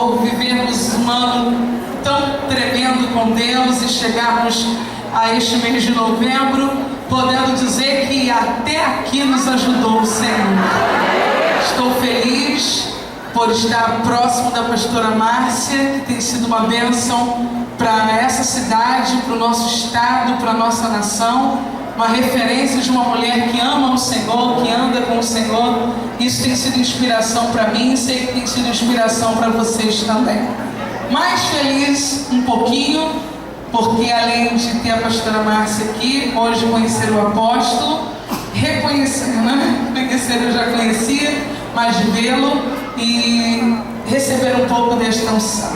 por vivermos um ano tão tremendo com Deus e chegarmos a este mês de novembro, podendo dizer que até aqui nos ajudou o Senhor. Estou feliz por estar próximo da pastora Márcia, que tem sido uma bênção para essa cidade, para o nosso estado, para a nossa nação, uma referência de uma mulher que ama o Senhor, que anda com o Senhor. Isso tem sido inspiração para mim e sei que tem sido inspiração para vocês também. Mais feliz um pouquinho, porque além de ter a pastora Márcia aqui, hoje conhecer o apóstolo, reconhecer, né? Conhecer eu já conhecia, mas vê-lo e receber um pouco desta unção.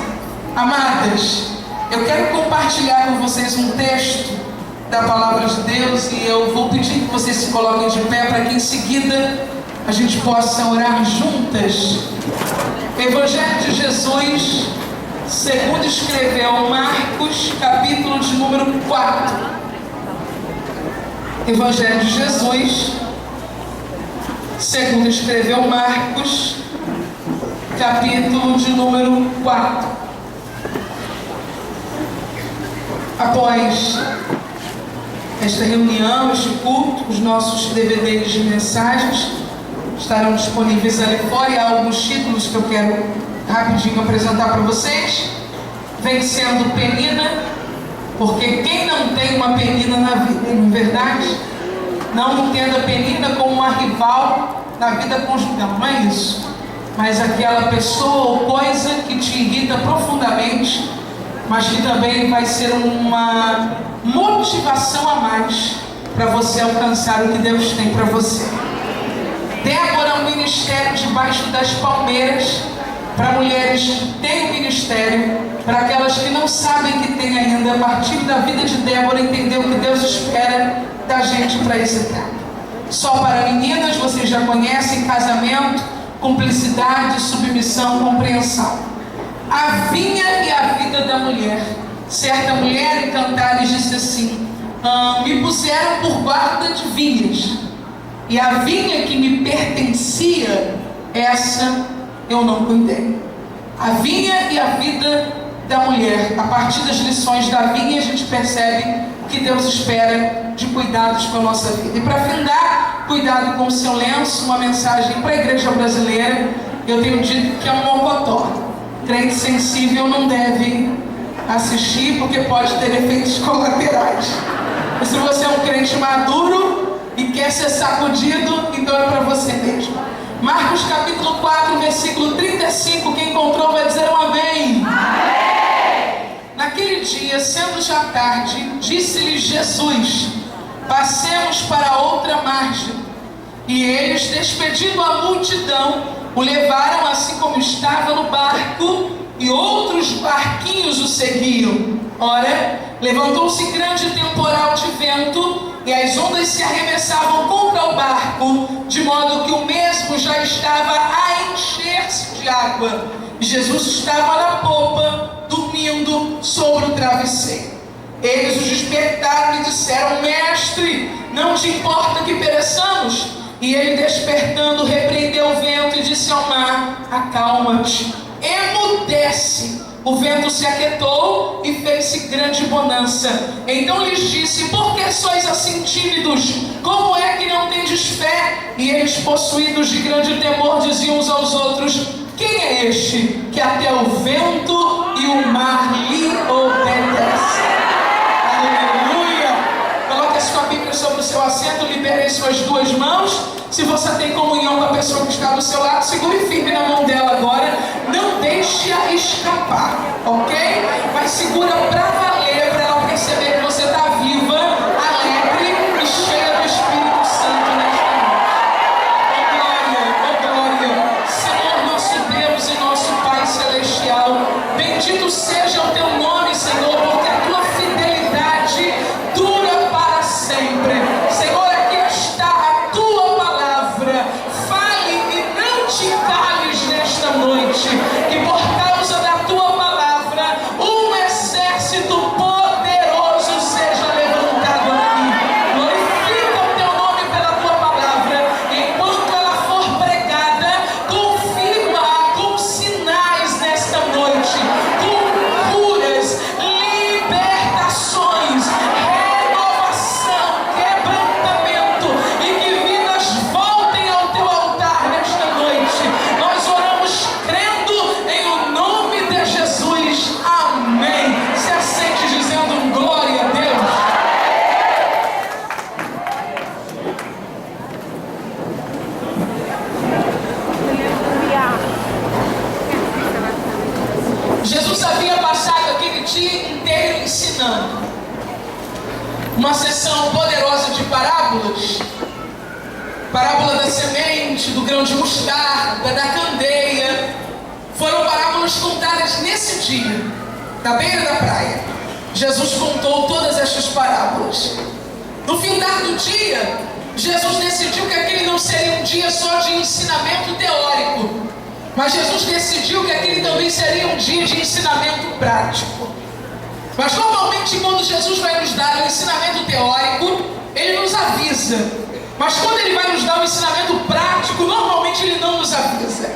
Amadas, eu quero compartilhar com vocês um texto da palavra de Deus e eu vou pedir que vocês se coloquem de pé para que em seguida a gente possa orar juntas. Evangelho de Jesus, segundo escreveu Marcos, capítulo de número 4. Evangelho de Jesus, segundo escreveu Marcos, capítulo de número 4. Após esta reunião, este culto, os nossos DVDs de mensagens estarão disponíveis ali fora e há alguns títulos que eu quero rapidinho apresentar para vocês. Vencendo Penina, porque quem não tem uma Penina na vida, não é verdade? Não entenda a Penina como uma rival na vida conjugal, não é isso. Mas aquela pessoa ou coisa que te irrita profundamente, mas que também vai ser uma motivação a mais para você alcançar o que Deus tem para você. Débora é um ministério debaixo das palmeiras para mulheres que têm um ministério, para aquelas que não sabem que tem ainda. A partir da vida de Débora, entender o que Deus espera da gente para esse tempo. Só para meninas, vocês já conhecem: casamento, cumplicidade, submissão, compreensão. A vinha e a vida da mulher. Certa mulher em Cantares disse assim: me puseram por guarda de vinhas, e a vinha que me pertencia, essa eu não cuidei. A vinha e a vida da mulher. A partir das lições da vinha, a gente percebe o que Deus espera de cuidados com a nossa vida. E para findar, cuidado com o seu lenço, uma mensagem para a igreja brasileira. Eu tenho dito que é um mocotó. Crente sensível não deve assistir, porque pode ter efeitos colaterais. E se você é um crente maduro e quer ser sacudido, então é para você mesmo. Marcos capítulo 4, versículo 35, quem encontrou vai dizer um amém. Amém. Naquele dia, sendo já tarde, disse-lhes Jesus: passemos para a outra margem. E eles, despedindo a multidão, o levaram assim como estava no barco, e outros barquinhos o seguiam. Ora, levantou-se grande temporal de vento, e as ondas se arremessavam contra o barco, de modo que o mesmo já estava a encher-se de água. E Jesus estava na popa, dormindo sobre o travesseiro. Eles o despertaram e disseram: Mestre, não te importa que pereçamos? E ele, despertando, repreendeu o vento e disse ao mar: acalma-te, emudece. O vento se aquietou e fez-se grande bonança. Então lhes disse: por que sois assim tímidos? Como é que não tendes fé? E eles, possuídos de grande temor, diziam uns aos outros: quem é este que até o vento e o mar lhe obedecem? Aleluia! Coloque a sua Bíblia sobre o seu assento, libere as suas duas mãos. Se você tem comunhão com a pessoa que está do seu lado, segure firme na mão dela agora. Não deixe-a escapar, ok? Mas segura pra valer, para ela perceber que você está viva, alegre e cheia do Espírito Santo nesta noite. Oh glória, oh glória. Senhor nosso Deus e nosso Pai Celestial, bendito seja o teu nome, Senhor, porque a tua fidelidade dura para sempre. Senhor, aqui está a tua palavra. Fale e não te cales nesta noite. uma sessão poderosa de parábolas. Parábola da semente, do grão de mostarda, da candeia. Foram parábolas contadas nesse dia, na beira da praia. Jesus contou todas estas parábolas. No findar do dia, Jesus decidiu que aquele não seria um dia só de ensinamento teórico, mas Jesus decidiu que aquele também seria um dia de ensinamento prático. Mas normalmente quando Jesus vai nos dar um ensinamento teórico, Ele nos avisa. Mas quando Ele vai nos dar um ensinamento prático, normalmente Ele não nos avisa.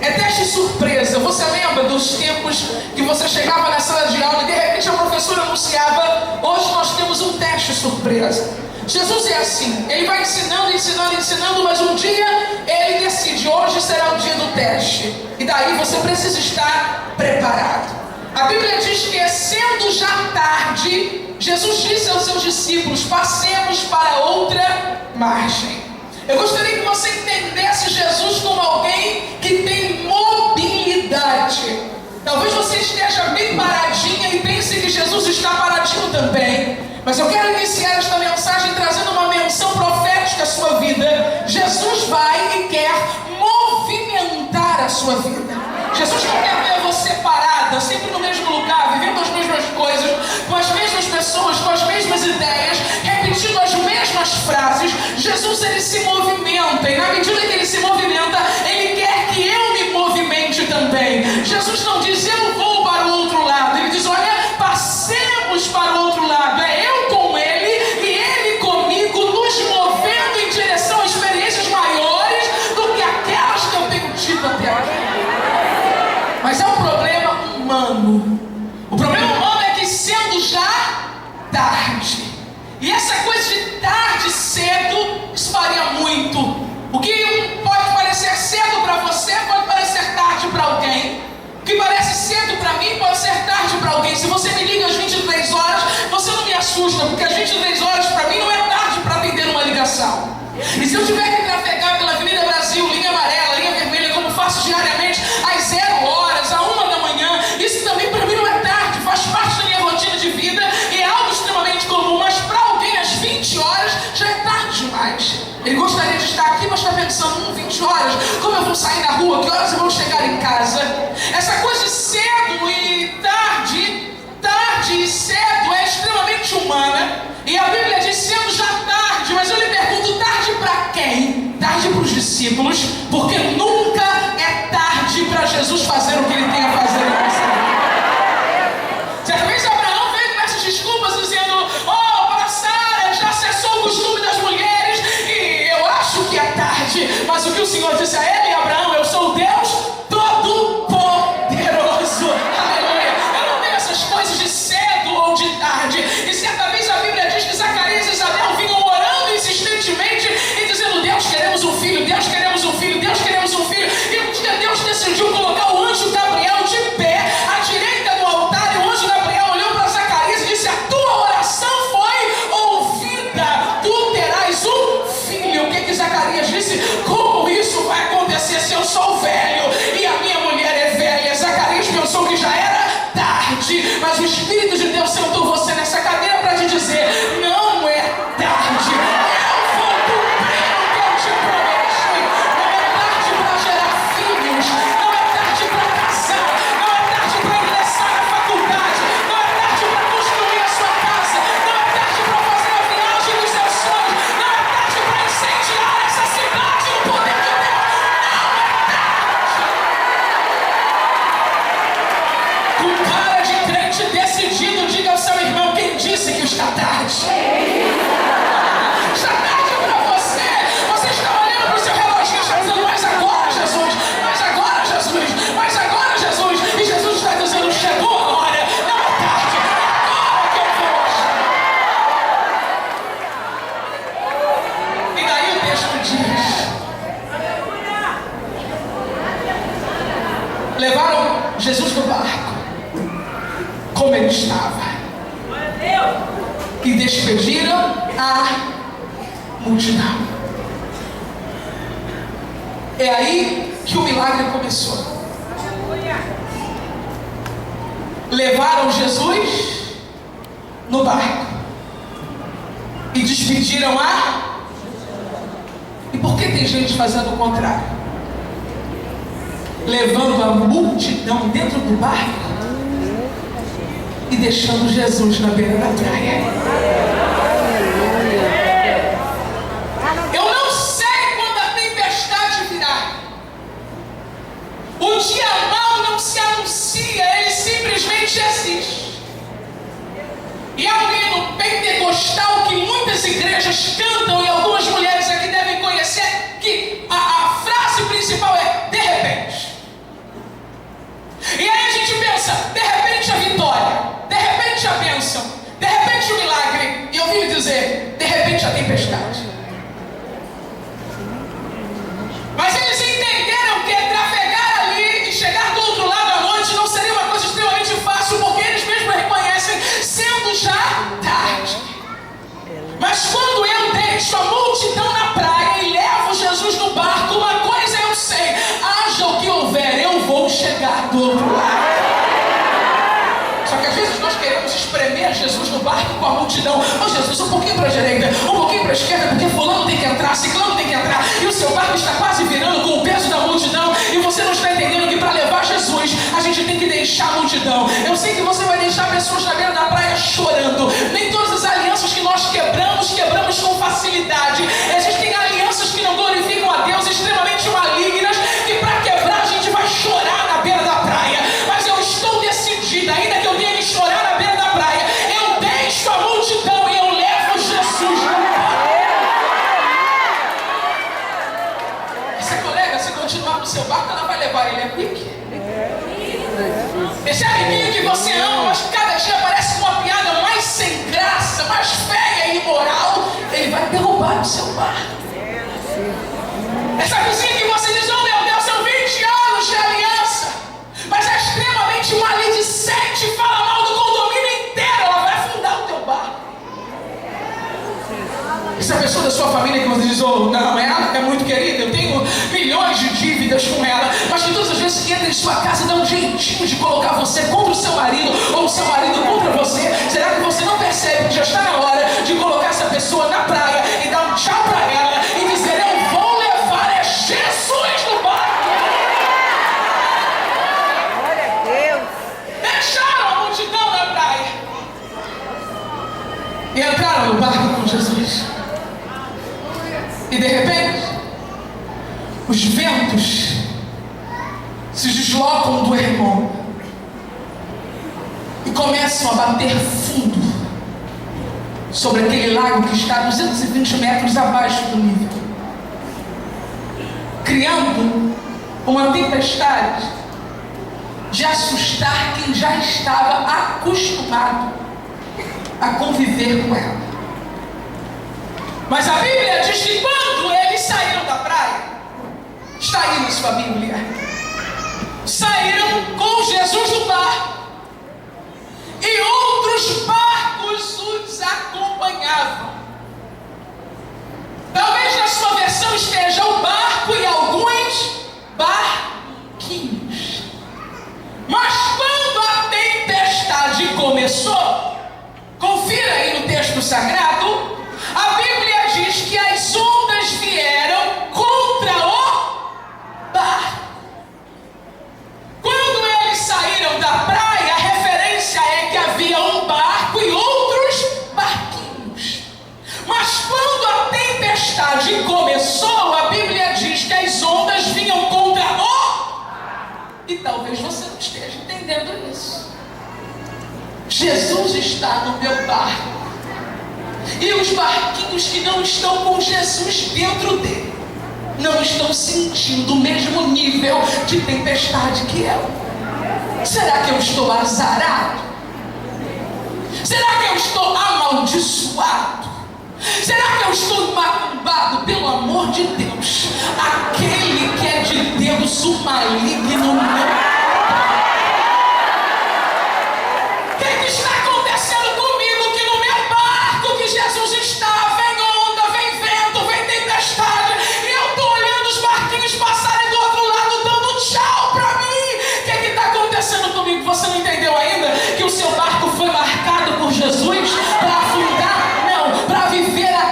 É teste surpresa. Você lembra dos tempos que você chegava na sala de aula e de repente a professora anunciava: hoje nós temos um teste surpresa. Jesus é assim, Ele vai ensinando, ensinando, ensinando, mas um dia Ele decide: hoje será o dia do teste. E daí você precisa estar preparado. A Bíblia diz que, sendo já tarde, Jesus disse aos seus discípulos: passemos para outra margem. Eu gostaria que você entendesse Jesus como alguém que tem mobilidade. Talvez você esteja bem paradinha e pense que Jesus está paradinho também. Mas eu quero iniciar esta mensagem trazendo uma menção profética à sua vida. Jesus vai e quer movimentar a sua vida. Jesus não quer ver você parada, sempre no mesmo lugar, vivendo as mesmas coisas, com as mesmas pessoas, com as mesmas ideias, repetindo as mesmas frases. Jesus, Ele se movimenta, e na medida que Ele se movimenta, Ele quer que eu me movimente também. Jesus não diz: eu vou para o outro lado. Ele diz: olha, passemos para o outro lado. É eu com Ele e Ele comigo, nos movendo em direção a experiências maiores do que aquelas que eu tenho tido até aqui. Mas é um problema humano. O problema humano é que, sendo já tarde, e essa coisa de tarde cedo, isso varia muito. O que pode parecer cedo para você pode parecer tarde para alguém. O que parece cedo para mim pode ser tarde para alguém. Se você me liga às 23 horas, você não me assusta, porque às 23 horas para mim não é tarde para atender uma ligação. E se eu tiver que trafegar pela Avenida Brasil, linha amarela, linha vermelha, como faço diariamente, às 0 horas, à 1 da manhã, isso também para mim não é tarde, faz parte da minha rotina de vida e é algo extremamente comum. Mas para alguém às 20 horas já é tarde demais. Ele gostaria de estar aqui, mas está pensando: 20 horas, como eu vou sair na rua? Que horas eu vou chegar em casa? Essa coisa de cedo e tarde, tarde e cedo é extremamente humana. E a Bíblia diz: sendo já tarde. Mas eu lhe pergunto: tarde para quem? Tarde para os discípulos, porque nunca é tarde para Jesus fazer o que Ele tem a fazer em nossa vida. Certa vez Abraão veio com essas desculpas dizendo: oh, para Sara já cessou o costume das mulheres e eu acho que é tarde. Mas o que o Senhor disse a ele: Abraão, eu sou o Deus Todo-Poderoso. Aleluia. Eu não tenho essas coisas de cedo ou de tarde. E certa vez a Bíblia diz que Zacarias e Isabel vinham orando insistentemente e dizendo: Deus, queremos um filho, Deus, queremos um filho, Deus, queremos um filho. E um dia Deus decidiu colocar o anjo Gabriel de pé à direita do altar, e o anjo Gabriel olhou para Zacarias e disse: a tua oração foi ouvida, tu terás um filho. O que Zacarias disse? Como isso vai acontecer se eu sou velho e a minha mulher é velha? Zacarias pensou que já era tarde, mas o Espírito de Deus sentou você nessa cadeira para te dizer: não é tarde. Eu vou cumprir o que eu te prometi. Não é tarde para gerar filhos, não é tarde para casar, não é tarde para ingressar na faculdade, não é tarde para construir a sua casa, não é tarde para fazer a viagem dos seus sonhos, não é tarde para incendiar essa cidade no poder de Deus. Com cara de crente decidido, diga ao seu irmão: quem disse que está tarde? Está tarde para você. Você está olhando para o seu relógio e está dizendo: mas agora, Jesus, mas agora, Jesus, mas agora, Jesus. E Jesus está dizendo: chegou a hora, não é tarde, é agora que eu vou. E daí o texto diz: levaram Jesus no barco, como ele estava, e despediram a multidão. É aí que o milagre começou. Levaram Jesus no barco. despediram E por que tem gente fazendo o contrário? Levando a multidão dentro do barco e deixando Jesus na beira da praia. Eu não sei quando a tempestade virá. O dia mau não se anuncia, ele simplesmente existe. E alguém no pentecostal que muitas igrejas cantam, e algumas mulheres aqui devem conhecer, que a frase principal é de repente. E aí a gente pensa, de repente a vitória, de repente a bênção, de repente o milagre. E eu vim dizer, de repente a tempestade. Mas eles entenderam que trafegar ali e chegar do outro lado à noite não seria uma coisa extremamente fácil, porque eles mesmos reconhecem, sendo já tarde. Mas quando eu deixo a multidão na praia e levo Jesus no barco, uma coisa eu sei, haja o que houver, eu vou chegar do outro lado. Só que às vezes nós queremos espremer Jesus no barco com a multidão. Ô Jesus, um pouquinho para a direita, um pouquinho para a esquerda, porque fulano tem que entrar, ciclano tem que entrar, e o seu barco está quase virando com o peso da multidão, e você não está entendendo que para levar Jesus, a gente tem que deixar a multidão. Eu sei que você vai deixar pessoas na beira da praia chorando. Nem todas as alianças que nós quebramos com facilidade. Existem alianças que não glorificam a Deus, extremamente malignas, que para quebrar a gente vai chorar na beira da praia. Mas eu estou decidida, ainda que eu tenha que chorar na beira da praia, eu deixo a multidão e eu levo Jesus no barco. Essa colega, se continuar no seu barco, ela vai levar ele a pique. Esse amiguinho que você ama, mas que cada dia parece uma piada mais sem graça, mais feia e imoral, ele vai derrubar o seu barco. Essa cozinha que você diz, oh meu Deus, são 20 anos de aliança, mas é extremamente maledicente, fala mal do condomínio inteiro, ela vai afundar o teu barco. Essa pessoa da sua família que você diz, oh não, ela é muito querida, eu tenho milhões de dívidas com ela, mas que todas as vezes que entra em sua casa dá um jeitinho de colocar você contra o seu marido, ou o seu marido contra você. Será que você não percebe que já está na hora de colocar essa pessoa na praia e dar um tchau para ela e dizer, eu vou levar Jesus no barco? Glória a Deus. Deixaram a multidão na praia e entraram no barco com Jesus. E de repente, os ventos se deslocam do Hermon e começam a bater fundo sobre aquele lago que está 220 metros abaixo do nível, criando uma tempestade de assustar quem já estava acostumado a conviver com ela. Mas a Bíblia diz que quando eles saíram da praia, está aí na sua Bíblia, saíram com Jesus no barco e outros barcos os acompanhavam. Talvez na sua versão esteja o barco e alguns barquinhos. Mas quando a tempestade começou, confira aí no texto sagrado, a Bíblia diz que as ondas vieram contra o barco. Quando eles saíram da praia, a referência é que havia um barco e outros barquinhos. Mas quando a tempestade começou, a Bíblia diz que as ondas vinham contra o... E talvez você não esteja entendendo isso. Jesus está no meu barco. E os barquinhos que não estão com Jesus dentro dele não estão sentindo o mesmo nível de tempestade que eu. Será que eu estou azarado? Será que eu estou amaldiçoado? Será que eu estou macumbado? Pelo amor de Deus, aquele que é de Deus, o maligno não. Jesus está, vem onda, vem vento, vem tempestade, e eu estou olhando os barquinhos passarem do outro lado, dando tchau para mim. O que está acontecendo comigo? Você não entendeu ainda que o seu barco foi marcado por Jesus para afundar? Não, para viver a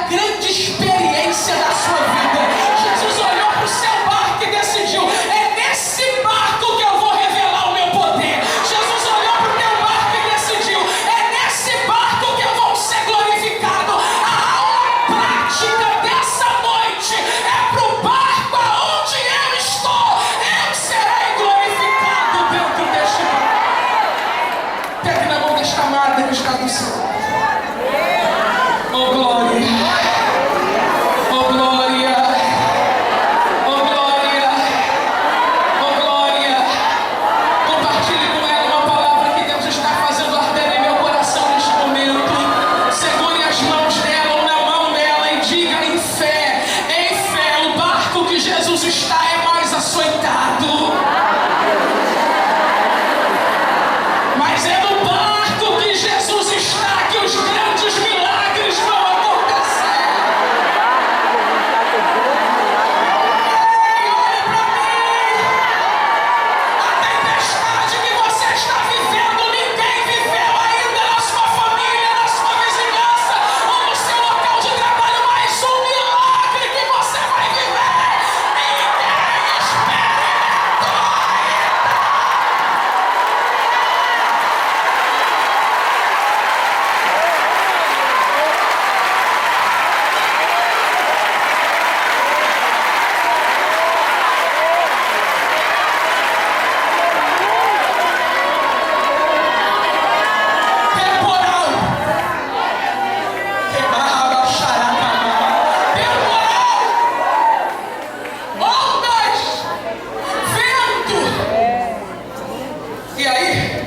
E aí,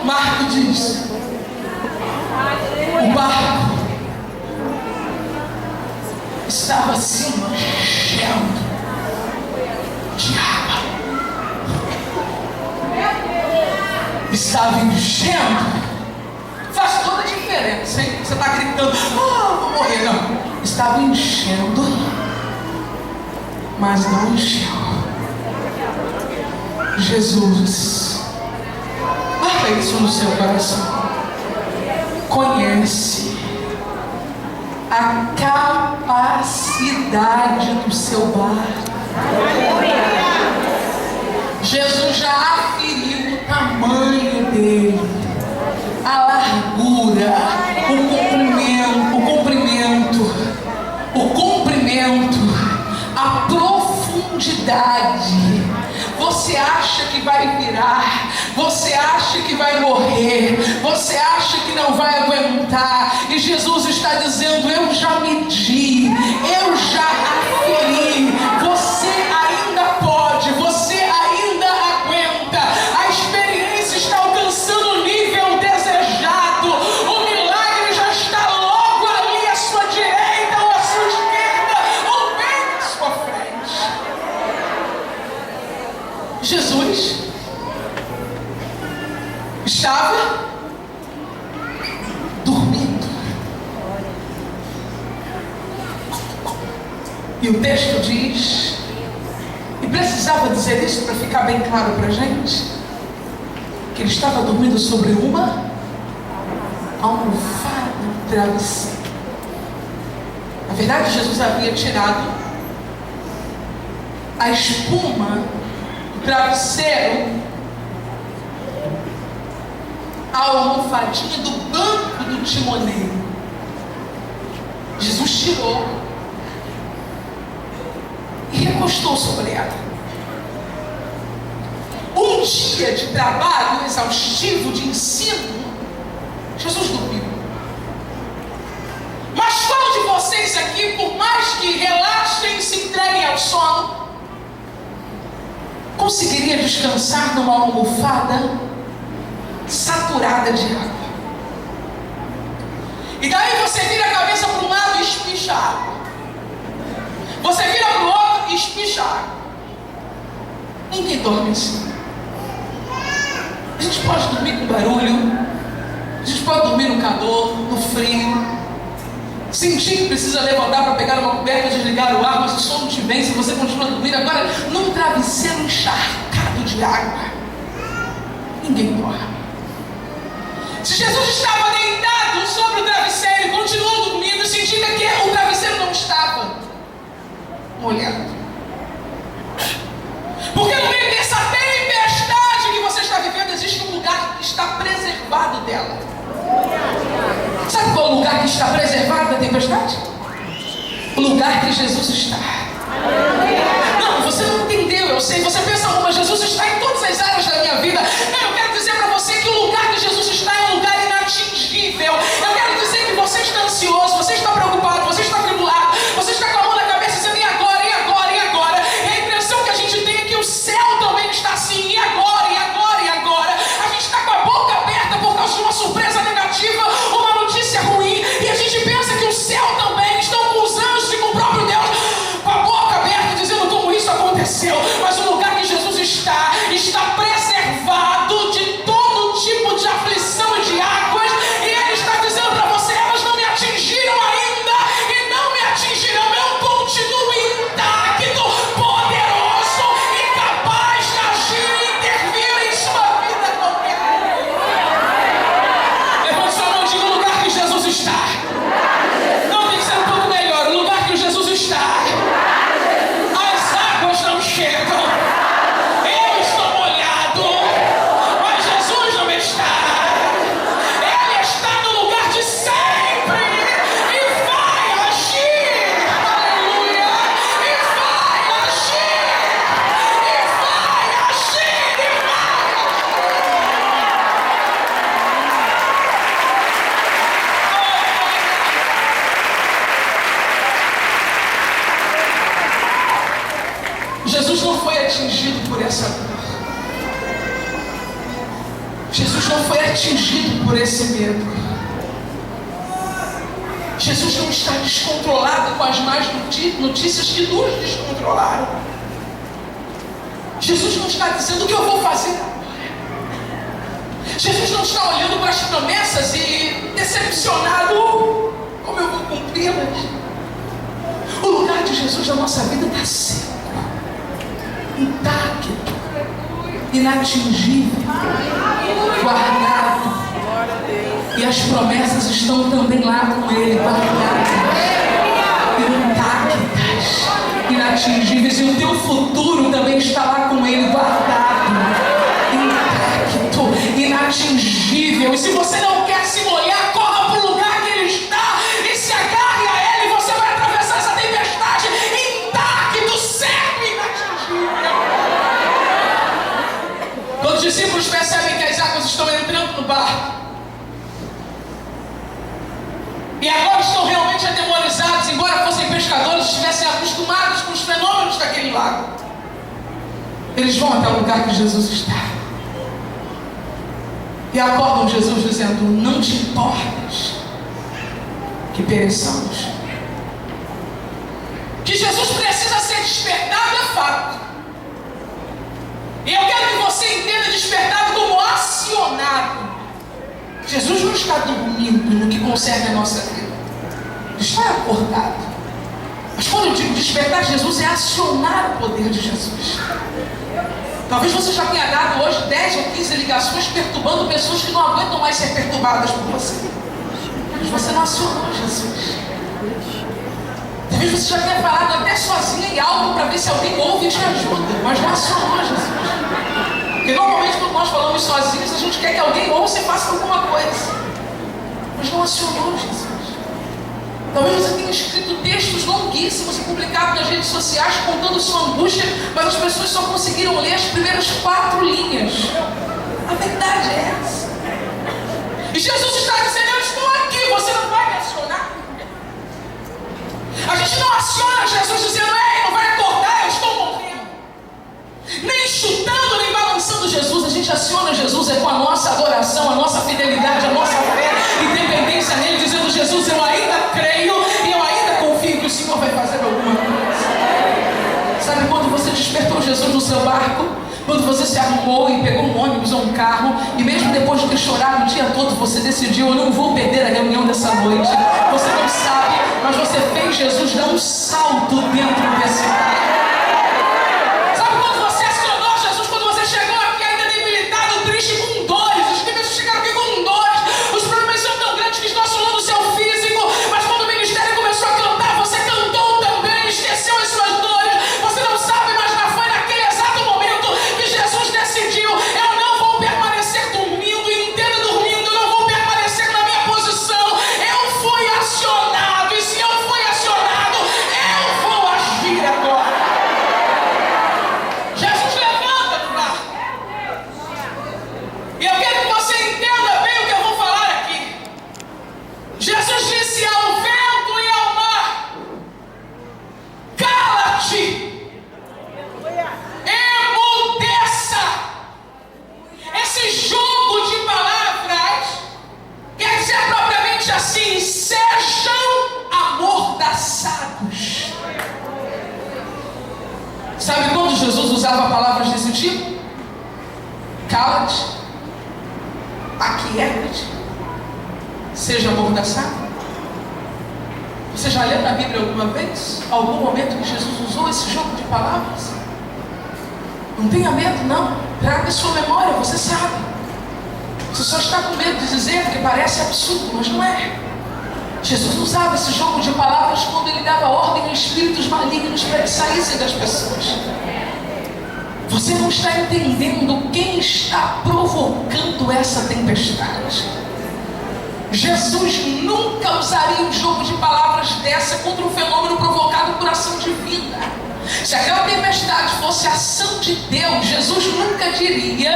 Marco diz: o barco estava assim, enchendo de água. Estava enchendo. Faz toda a diferença, hein? Você está gritando: vou morrer. Não. Estava enchendo, mas não encheu. Jesus, marca isso no seu coração. Conhece a capacidade do seu barco. Jesus já aferiu o tamanho dele, a largura, o comprimento, a profundidade. Você acha que vai virar, você acha que vai morrer, você acha que não vai aguentar, e Jesus está dizendo: eu já medi, eu já aferi, você ainda pode, você ainda aguenta. A experiência está alcançando o nível desejado, o milagre já está logo ali à sua direita ou à sua esquerda, ou bem à sua frente. Jesus estava dormindo. E o texto diz, e precisava dizer isso para ficar bem claro para a gente, que ele estava dormindo sobre uma almofada, um travesseiro. Na verdade, Jesus havia tirado a espuma do travesseiro, a almofadinha do banco do timoneiro. Jesus tirou e recostou sobre ela. Um dia de trabalho exaustivo, de ensino, Jesus dormiu. Mas qual de vocês aqui, por mais que relaxem e se entreguem ao sono, conseguiria descansar numa almofada saturada de água? E daí você vira a cabeça para um lado e espicha água. Você vira para o outro e espicha água. Ninguém dorme assim. A gente pode dormir com barulho, a gente pode dormir no calor, no frio, sentir que precisa levantar para pegar uma coberta e desligar o ar, mas o sono te vem se você continua dormindo. Agora, num travesseiro encharcado de água, ninguém dorme. Se Jesus estava deitado sobre o travesseiro e continuou dormindo, significa que o travesseiro não estava molhado. Porque no meio dessa tempestade que você está vivendo, existe um lugar que está preservado dela. Sabe qual é o lugar que está preservado da tempestade? O lugar que Jesus está. Não, você não entendeu, eu sei. Você pensa, mas Jesus está em todas as áreas da minha vida. Não, eu quero dizer para você que o lugar que Jesus está é um lugar inatingível. Eu quero dizer que você está ansioso, você está preocupado, você está atribulado, você está com a mão na cabeça dizendo: e agora, e agora, e agora? E a impressão que a gente tem é que o céu também está assim: e agora, e agora, e agora? A gente está com a boca aberta por causa de uma surpresa negativa, uma notícia ruim, e a gente pensa que o céu também estão com os anjos e com o próprio Deus com a boca aberta dizendo como isso aconteceu. Mas o lugar que Jesus está preservado de Jesus não foi atingido por esse medo. Jesus não está descontrolado com as más notícias que nos descontrolaram. Jesus não está dizendo o que eu vou fazer. Jesus não está olhando para as promessas e decepcionado como eu vou cumpri-las. O lugar de Jesus na nossa vida está seco, intacto, inatingível, guardado. E as promessas estão também lá com Ele, guardadas, intactas, inatingíveis. E o teu futuro também está lá com Ele, guardado, intacto, inatingível. E se você não quer se molhar, corra para o lugar que Ele está e se agarre a Ele. Você vai atravessar essa tempestade intacto, seco e inatingível. Quando os discípulos percebem que as águas estão entrando no barco, e agora estão realmente atemorizados, embora fossem pescadores, estivessem acostumados com os fenômenos daquele lago, eles vão até o lugar que Jesus está e acordam Jesus dizendo: não te importas que pereçamos. Que Jesus precisa ser despertado é fato, e eu quero que você entenda despertado como acionado. Jesus não está dormindo no que concerne a nossa vida, Ele está acordado. Mas quando eu digo despertar, Jesus é acionar o poder de Jesus. Talvez você já tenha dado hoje 10 ou 15 ligações perturbando pessoas que não aguentam mais ser perturbadas por você, mas você não acionou Jesus. Talvez você já tenha falado até sozinha em algo para ver se alguém ouve e te ajuda, mas não acionou Jesus. Porque normalmente quando nós falamos sozinhos, a gente quer que alguém ouça e faça alguma coisa, mas não acionou Jesus. Talvez você tenha escrito textos longuíssimos e publicado nas redes sociais contando sua angústia, mas as pessoas só conseguiram ler as primeiras 4 linhas. A verdade é essa. E Jesus está dizendo: eu estou aqui, você não vai me acionar. A gente não aciona Jesus dizendo: ei, não vai acordar, eu estou morrendo. Nem chutando, nem balançando Jesus. A gente aciona Jesus é com a nossa adoração, a nossa fidelidade, a nossa fé e dependência nele, dizendo: Jesus, eu ainda creio e eu ainda confio que o Senhor vai fazer alguma coisa. Sabe quando você despertou Jesus no seu barco? Quando você se arrumou e pegou um ônibus ou um carro, e mesmo depois de ter chorado o dia todo, você decidiu: eu não vou perder a reunião dessa noite. Você não sabe, mas você fez Jesus dar um salto dentro desse carro. Sabe quando Jesus usava palavras desse tipo? Cala-te, aquieta-te, seja amordaçado. Você já leu na Bíblia alguma vez? Algum momento que Jesus usou esse jogo de palavras? Não tenha medo, não. Traga a sua memória, você sabe. Você só está com medo de dizer, porque parece absurdo, mas não é. Jesus usava esse jogo de palavras quando ele dava ordem a espíritos malignos para que saíssem das pessoas. Você não está entendendo quem está provocando essa tempestade. Jesus nunca usaria um jogo de palavras dessa contra um fenômeno provocado por ação divina. Se aquela tempestade fosse ação de Deus, Jesus nunca diria: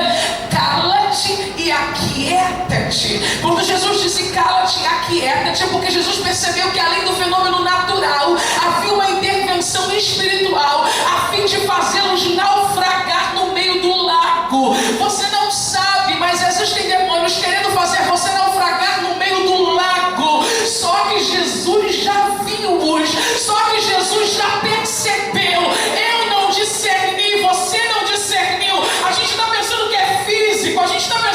cala-te e aquieta-te. Quando Jesus disse cala-te e aquieta-te, é porque Jesus percebeu que além do fenômeno natural, havia uma intervenção espiritual a fim de fazê-los naufragar no meio do lago. Você não sabe, mas existem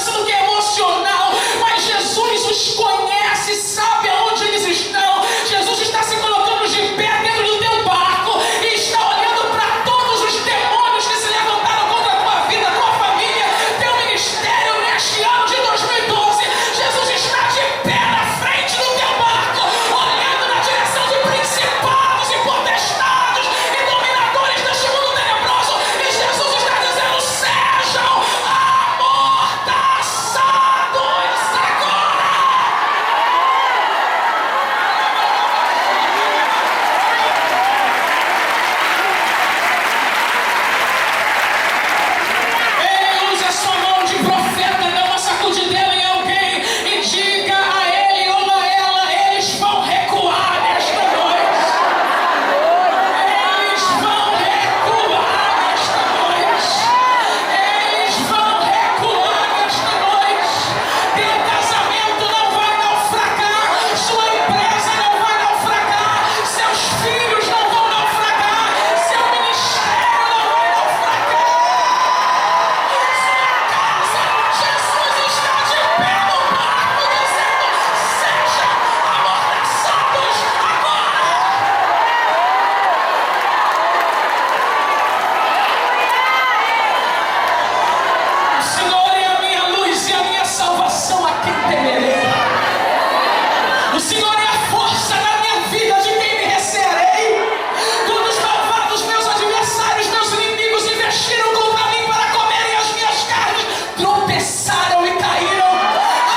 importância do que é emocional, mas Jesus os conhece, sabe aonde eles estão. Jesus está se colocando de pé dentro do teu barco e está olhando para todos os demônios que se levantaram contra a tua vida, a tua família, teu ministério neste ano de 2012. Jesus está de pé na frente do teu barco, olhando na direção de principados e potestades e dominadores deste mundo tenebroso, e Jesus está dizendo: sejam amordaçados agora. Ei, use a sua mão de profeta, dá uma sacudidela em alguém e diga a ele ou a ela: eles vão recuar nesta noite. Eles vão recuar nesta noite. Eles vão recuar nesta noite. Teu casamento não vai naufragar, sua empresa não vai naufragar, seus filhos não vão naufragar, seu ministério não vai naufragar. Jesus está de pé no barco dizendo: sejam amordaçados agora. O Senhor é a minha luz e a minha salvação, a quem temerei? O Senhor é a força da minha vida, de quem me recearei? Quando os malvados, meus adversários, meus inimigos investiram contra mim para comerem as minhas carnes, tropeçaram e caíram.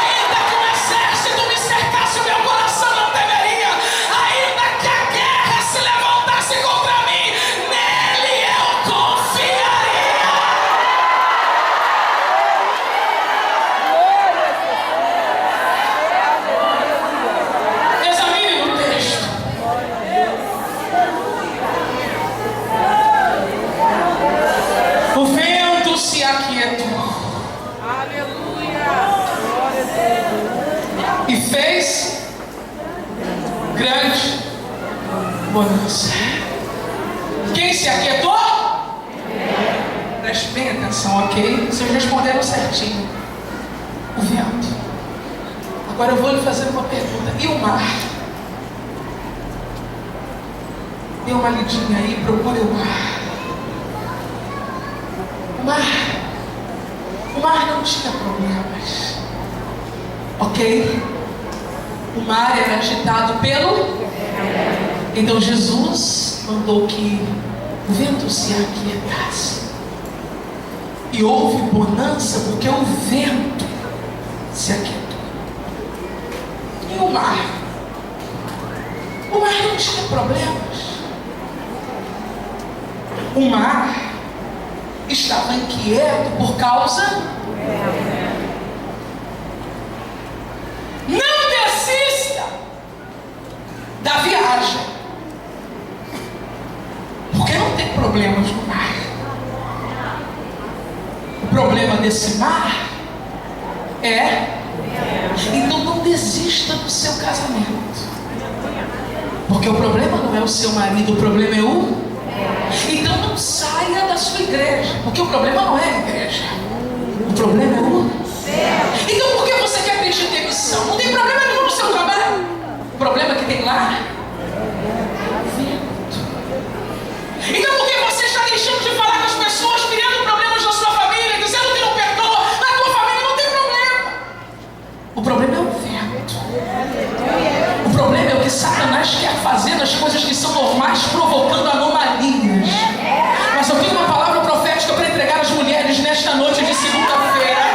Ainda que um exército me cercasse, o meu coração não temeria. Ainda que a guerra se levantasse contra mim, nele eu confiaria. Examine o texto. O vento se aquietou e fez grande bonança. Quem se aquietou? Preste bem atenção, ok? Vocês responderam certinho. O vento. Agora eu vou lhe fazer uma pergunta. E o mar? Dê uma lidinha aí, procure o mar. O mar não tinha problemas, ok? O mar era agitado pelo... Então Jesus mandou que o vento se aquietasse. E houve bonança porque o vento se aquietou. E o mar? O mar não tinha problemas. O mar estava inquieto por causa... Não desista da viagem, porque não tem problemas no mar. O problema desse mar é... Então não desista do seu casamento, porque o problema não é o seu marido, o problema é o... Então não saia da sua igreja, porque o problema não é a igreja, o problema é o... Então por que você quer pedir demissão? Não tem problema nenhum no seu trabalho. O problema que tem lá é o vento. Então por que você está deixando de falar com as pessoas, criando problemas na sua família, dizendo que não perdoa? Na tua família não tem problema. O problema é o vento. O problema é o que Satanás quer fazer nas coisas que são normais, provocando anomalias. Mas eu tenho uma palavra profética para entregar às mulheres nesta noite de segunda-feira.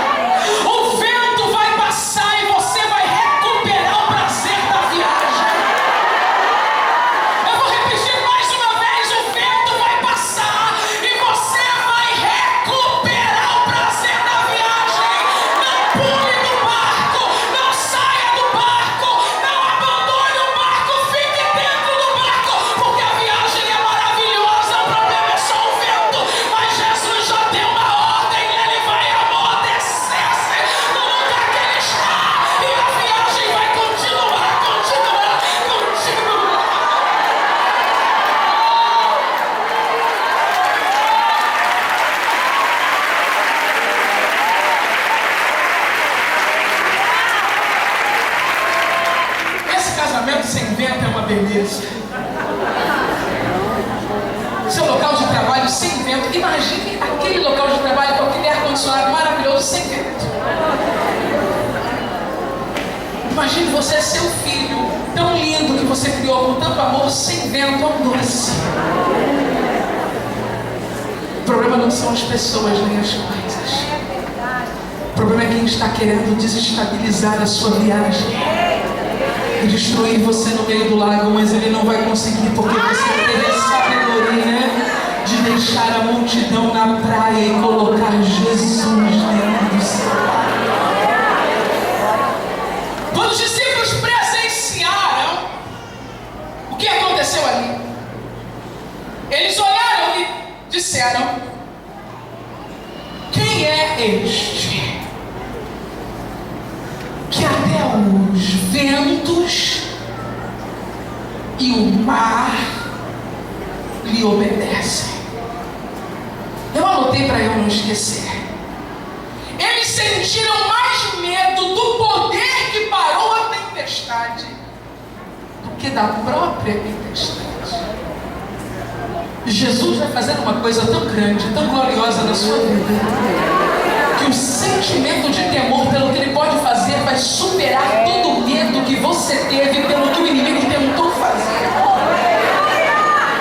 beleza. Seu local de trabalho sem vento. Imagine aquele local de trabalho com aquele ar-condicionado maravilhoso sem vento. Imagine você, seu filho, tão lindo que você criou com tanto amor, sem vento, tão doce. O problema não são as pessoas nem as coisas. O problema é quem está querendo desestabilizar a sua viagem e destruir você no meio do lago, mas ele não vai conseguir porque você teve a sabedoria de deixar a multidão na praia e colocar Jesus dentro do céu. Quando os discípulos presenciaram o que aconteceu ali, eles olharam e disseram: quem é este que até os ventos e o mar lhe obedecem? Eu anotei para eu não esquecer. Eles sentiram mais medo do poder que parou a tempestade do que da própria tempestade. Jesus vai fazer uma coisa tão grande, tão gloriosa na sua vida, que o sentimento de temor pelo que ele pode fazer vai superar todo o medo que você teve pelo que o inimigo tentou fazer.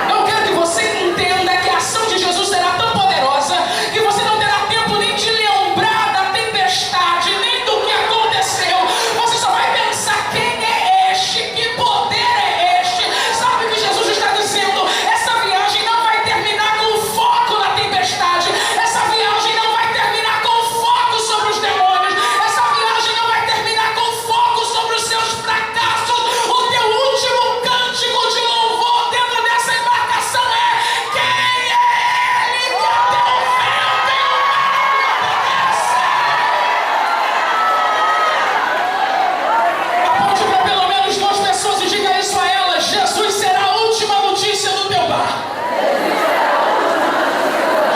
Eu quero que você entenda que a ação de Jesus será tão poderosa que você não terá tempo nem de lembrar da tempestade, nem do que aconteceu. Você só vai pensar: quem é este? Que poder é este? Sabe o que Jesus está dizendo? Essa viagem não vai terminar com foco na tempestade. Essa viagem não vai terminar com foco sobre os demônios. Essa viagem não vai terminar com foco sobre os seus fracassos. O teu último cântico de louvor dentro dessa embarcação é: quem é ele que até o vento e o mar lhe obedecem? Aponte para pelo menos 2 pessoas e diga isso a elas: Jesus será a última notícia do teu bar.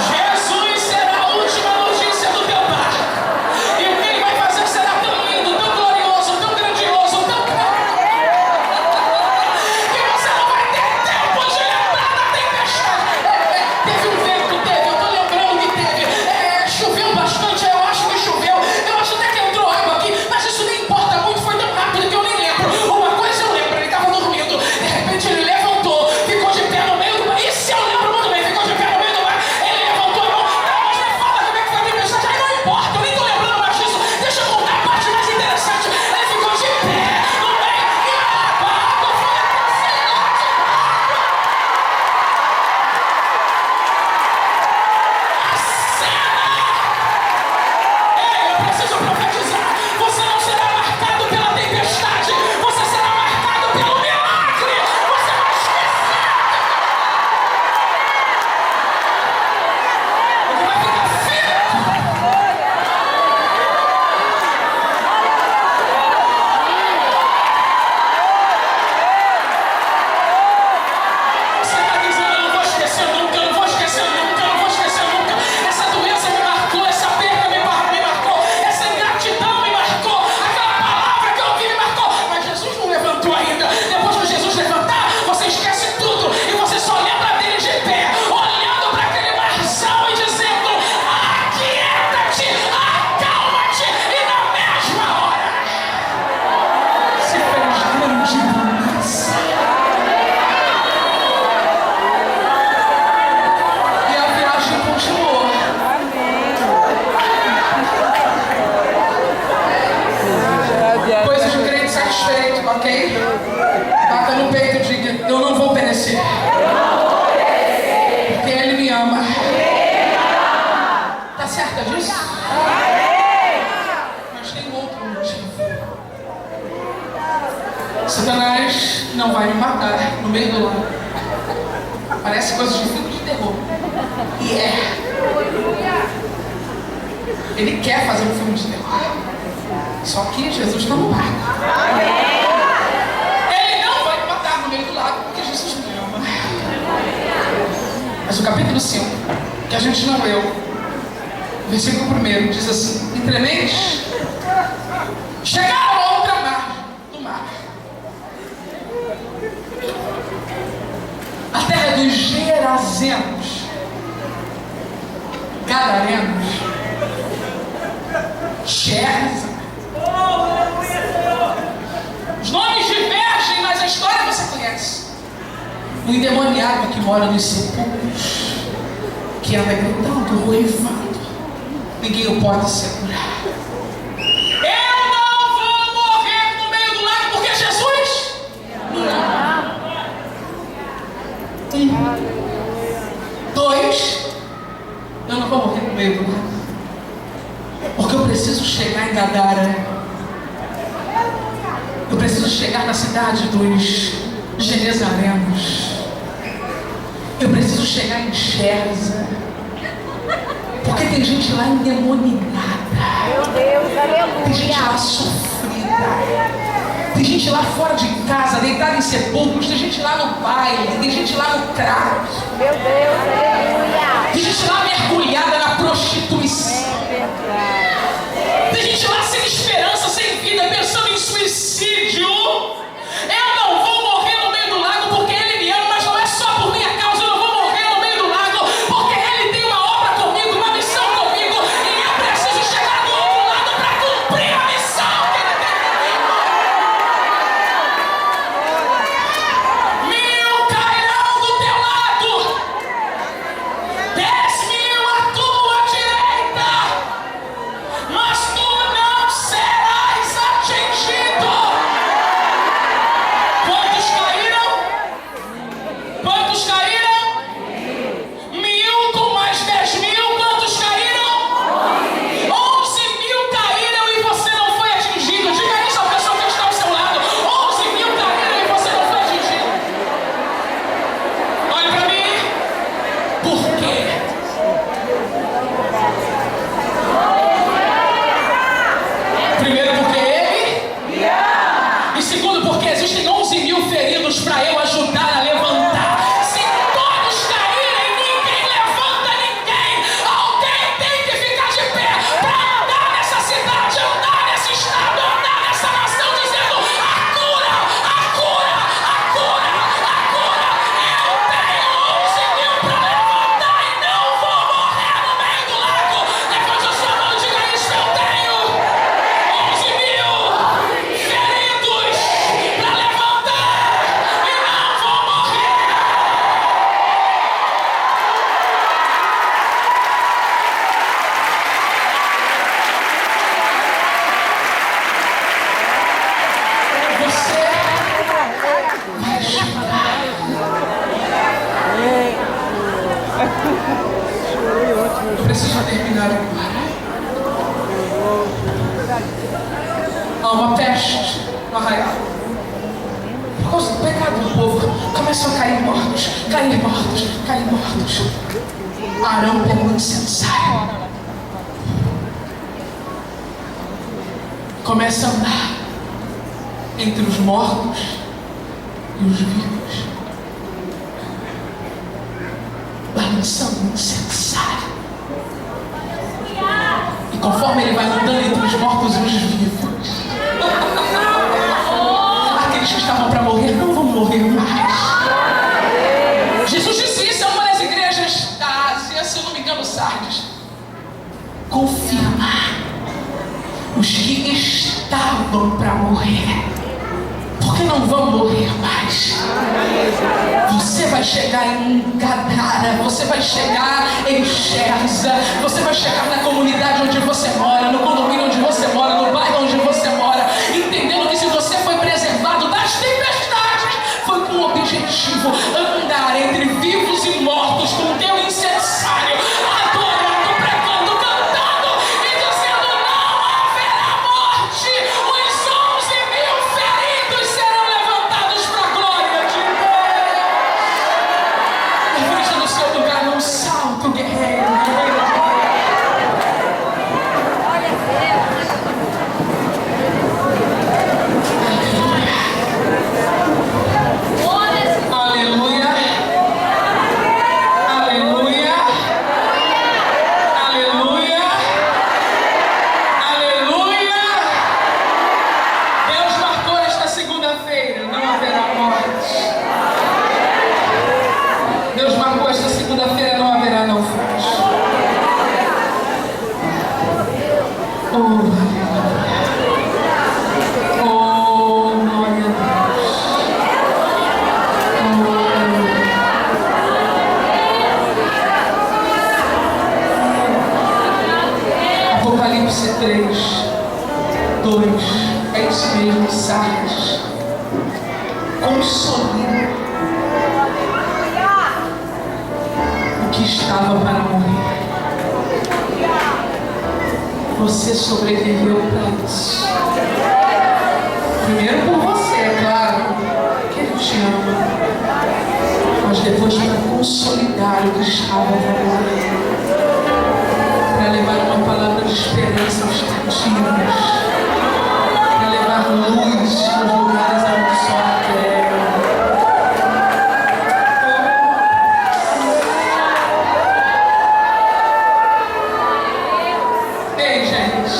Jesus será a última notícia do teu bar. E o que ele vai fazer será tão lindo, tão glorioso, tão grandioso, tão que você não vai ter tempo de lembrar da tempestade. Teve um vento, teve, eu estou lembrando que teve. Choveu bastante, eu acho que choveu. Eu acho até que entrou água aqui, mas isso nem importa muito, foi tão rápido que eu nem lembro. Uma coisa eu lembro, ele estava dormindo, de repente ele levantou, ficou de pé no meio do mar. Isso eu lembro muito bem, ficou de pé no meio do mar. Ele levantou a mão, mas me fala como é que foi a tempestade. Aí não importa, eu nem estou lembrando mais disso. Deixa eu contar a parte mais interessante. Ele ficou de pé no meio e a água foi até eu preciso profetizar. Você não será marcado pela tempestade, você será marcado pelo milagre. Você vai esquecer. Ele vai ficar firme. Você está dizendo: eu não vou esquecer nunca, eu não vou esquecer nunca, eu não vou esquecer nunca. Essa doença me marcou, essa perda me marcou, essa ingratidão me marcou, aquela palavra que eu ouvi me marcou. Mas Jesus não levantou ainda. Depois que Jesus levantar, você esquece tudo e você só lembra dele de pé, olhando para aquele marzão e dizendo: aquieta-te, acalma-te, e na mesma hora se fez grande bonança. E a viagem continuou. Coisa de crente satisfeito, ok? Bata no peito e diga: eu não vou perecer. Porque ele me ama. Tá certa disso? Mas tem outro motivo. Satanás não vai me matar no meio do lago. Parece coisa de filme de terror. E é. Ele quer fazer um filme de terror. Só que Jesus está no barco. Ele não vai me matar no meio do lago porque Jesus me ama. Mas o capítulo 5, que a gente não leu, versículo 1, diz assim: entrementes chegaram a outra margem do mar. Gerazenos, Gadarenos, Gerza. Os nomes divergem, mas a história você conhece. O endemoniado que mora nos sepulcros, que anda gritando, ruivando, ninguém o pode segurar. Eu não vou morrer no meio do lago porque Jesus me ama. 2, eu não vou morrer no meio do lago porque eu preciso chegar em Gadara. Eu preciso chegar na cidade dos Genezarenos. Eu preciso chegar em Gerza. Porque tem gente lá endemoniada. Meu Deus, aleluia. Tem gente lá sofrida. Tem gente lá fora de casa, deitada em sepulcros. Tem gente lá no baile. Tem gente lá no crack. Meu Deus, aleluia. Tem gente lá mergulhada na prostituição. É verdade. Tem gente lá sem esperança, sem vida, pensando em suicídio. Eu não vou morrer no meio do lago porque Ele me ama, mas não é só por minha causa. Eu não vou morrer no meio do lago porque Ele tem uma obra comigo, uma missão comigo, e eu preciso chegar do outro lado para cumprir a missão que Ele tem comigo. 1000 cairão do teu lado, 10.000 à tua direita, mas tu não serás atingido. Quantos caíram? Quantos caíram? 1000 com mais 10.000. Quantos caíram? 11.000 caíram e você não foi atingido. Diga isso à pessoa que está ao seu lado. 11.000 caíram e você não foi atingido. Olhe para mim. Por quê? Primeiro, porque Ele. E segundo, porque existem 11.000 feridos para eu ajudar a levantar. Se todos caírem, ninguém levanta ninguém. Alguém tem que ficar de pé para andar nessa cidade, andar nesse estado, andar nessa nação, dizendo: a cura, a cura, a cura, a cura. Eu tenho 11.000 para levantar e não vou morrer no meio do lago. Levante a sua mão e diga isso: eu tenho 11.000 feridos para levantar e não vou morrer. Você vai chorar. Eu preciso terminar agora. Há uma peste no arraial. Por causa do pecado do povo, começam a cair mortos, cair mortos, cair mortos. Arão pelo incensário começa a andar entre os mortos e os vivos, balançando o incensário. E conforme ele vai andando entre os mortos e os vivos, aqueles que estavam para morrer não vão morrer mais. Jesus disse isso a uma das igrejas da Ásia, se eu não me engano, Sardes. Confirmar os que estavam para morrer, porque não vão morrer mais. Você vai chegar em Gadara, você vai chegar em Gerza, você vai chegar na comunidade onde você mora, no condomínio onde você mora, no bairro onde você mora, entendendo que se você foi preservado das tempestades, foi com o objetivo andar entre vivos e mortos com o teu incensário, adorando, pregando, cantando e dizendo: não haverá morte. Os 11.000 feridos serão levantados para a glória de Deus. Levante no seu lugar num salto, guerreiro, guerreiro. 2, é isso mesmo, Sardes. Consolida o que estava para morrer. Você sobreviveu para isso. Primeiro por você, é claro, que Ele te ama, mas depois para consolidar o que estava para morrer, para levar uma palavra de esperança aos cativos, para levar luz nos lugares onde só a terra. Ei, gente.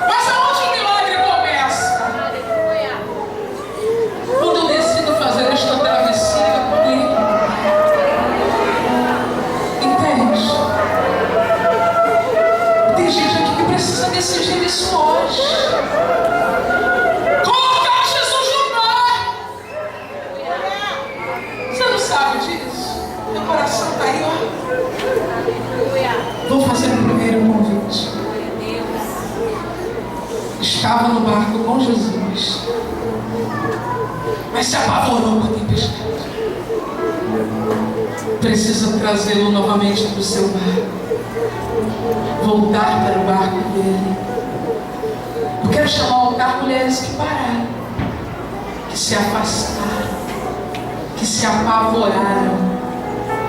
Mas aonde o milagre começa? Quando eu decido fazer esta travessia comigo. Entende? Tem gente aqui que precisa decidir isso hoje. Colocar Jesus no mar. Você não sabe disso? Meu coração está aí, ó. Vou fazer o primeiro convite. Estava no barco com Jesus, mas se apavorou com a tempestade. Precisa trazê-lo novamente para o seu barco, voltar para o barco dele. Eu quero chamar ao altar mulheres que pararam, que se afastaram, que se apavoraram,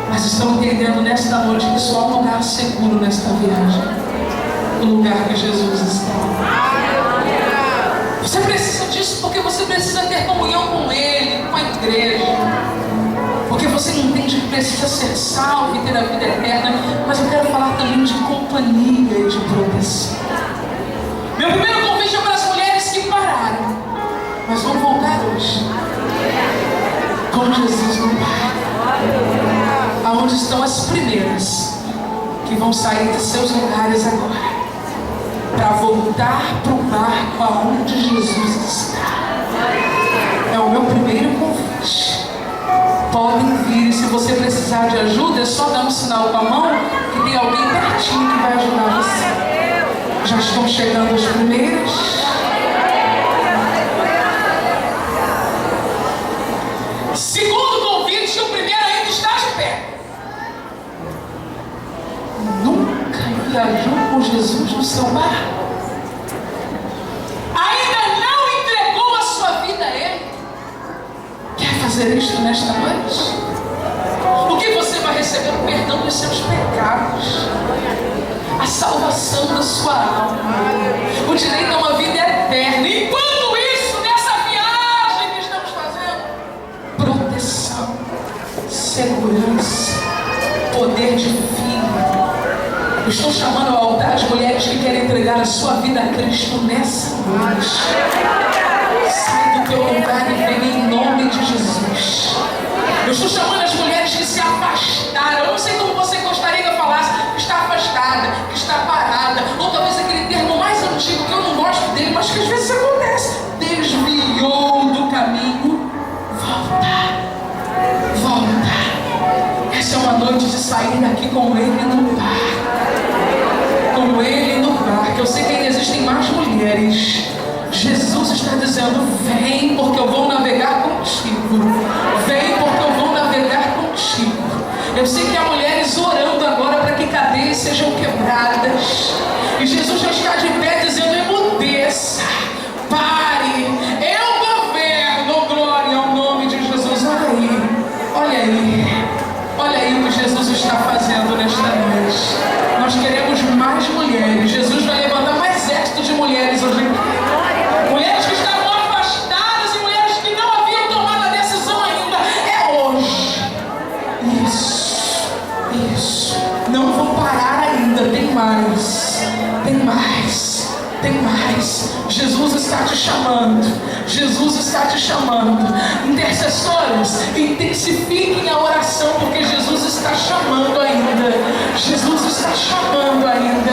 mas estão entendendo nesta noite que só há um lugar seguro nesta viagem, o lugar que Jesus está. Você precisa disso porque você precisa ter comunhão com Ele, com a igreja, porque você entende que precisa ser salvo e ter a vida eterna. Mas eu quero falar também de companhia e de proteção. Meu primeiro convite é para as mulheres que pararam, mas vão voltar hoje com Jesus no barco. Aonde estão as primeiras que vão sair de seus lugares agora para voltar para o barco aonde Jesus está. É o meu primeiro convite. Podem vir, e se você precisar de ajuda, é só dar um sinal com a mão que tem alguém pertinho que vai ajudar você. Já estão chegando as primeiras. Segundo convite, o primeiro ainda está de pé. Nunca viajou com Jesus no seu barco? Ainda não entregou a sua vida a Ele? Quer fazer isto nesta noite? O que você vai receber? O perdão dos seus pecados, a salvação da sua alma, o direito a uma vida eterna. Enquanto isso, nessa viagem que estamos fazendo, proteção, segurança, poder de filho. Eu estou chamando ao altar as mulheres que querem entregar a sua vida a Cristo nessa noite. Sai do teu lugar e vem em nome de Jesus. Eu estou chamando as mulheres que se afastaram. Eu não sei como você gostaria que eu falasse, que está afastada, que está parada, ou talvez aquele termo mais antigo que eu não gosto dele, mas que às vezes acontece. Desviou do caminho. Volta. Essa é uma noite de sair daqui com Ele no barco. Com Ele no barco. Eu sei que ainda existem mais mulheres. Jesus está dizendo: vem porque eu vou navegar contigo. Vem porque eu vou navegar contigo. Eu sei que há mulheres orando agora para que cadeias sejam quebradas. E Jesus já está de pé dizendo: emudeça, pare, eu governo, glória ao nome de Jesus. Olha aí o que Jesus está fazendo nesta noite. Nós queremos mais mulheres. Jesus vai levantar mais exército de mulheres hoje aqui. Mulheres que estavam afastadas e mulheres que não haviam tomado a decisão ainda. É hoje. Isso. Não vou parar ainda. Tem mais. Jesus está te chamando. Intercessores, intensifiquem a oração, porque Jesus está chamando ainda. Jesus está chamando ainda.